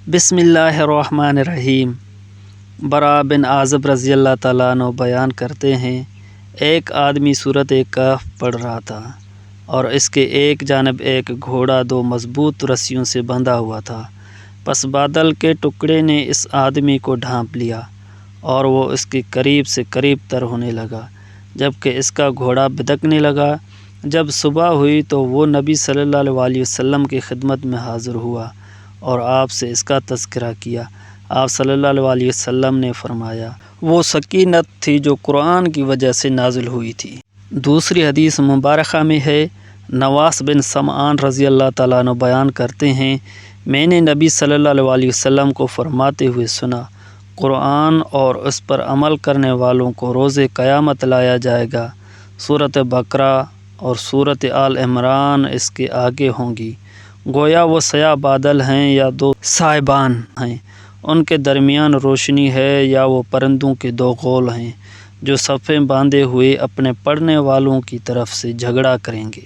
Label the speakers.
Speaker 1: بسم اللہ الرحمن الرحیم۔ برا بن عازب رضی اللہ تعالیٰ عنہ بیان کرتے ہیں، ایک آدمی سورۃ کہف پڑھ رہا تھا اور اس کے ایک جانب ایک گھوڑا دو مضبوط رسیوں سے بندھا ہوا تھا۔ پس بادل کے ٹکڑے نے اس آدمی کو ڈھانپ لیا اور وہ اس کے قریب سے قریب تر ہونے لگا، جبکہ اس کا گھوڑا بدکنے لگا۔ جب صبح ہوئی تو وہ نبی صلی اللہ علیہ وسلم کی خدمت میں حاضر ہوا اور آپ سے اس کا تذکرہ کیا۔ آپ صلی اللہ علیہ وسلم نے فرمایا، وہ سکینت تھی جو قرآن کی وجہ سے نازل ہوئی تھی۔ دوسری حدیث مبارکہ میں ہے، نواس بن سمعان رضی اللہ تعالیٰ عنہ بیان کرتے ہیں، میں نے نبی صلی اللہ علیہ وسلم کو فرماتے ہوئے سنا، قرآن اور اس پر عمل کرنے والوں کو روز قیامت لایا جائے گا۔ سورۃ بقرہ اور سورۃ آل عمران اس کے آگے ہوں گی۔ گویا وہ سیاہ بادل ہیں یا دو سائبان ہیں، ان کے درمیان روشنی ہے، یا وہ پرندوں کے دو غول ہیں جو صفیں باندھے ہوئے اپنے پڑھنے والوں کی طرف سے جھگڑا کریں گے۔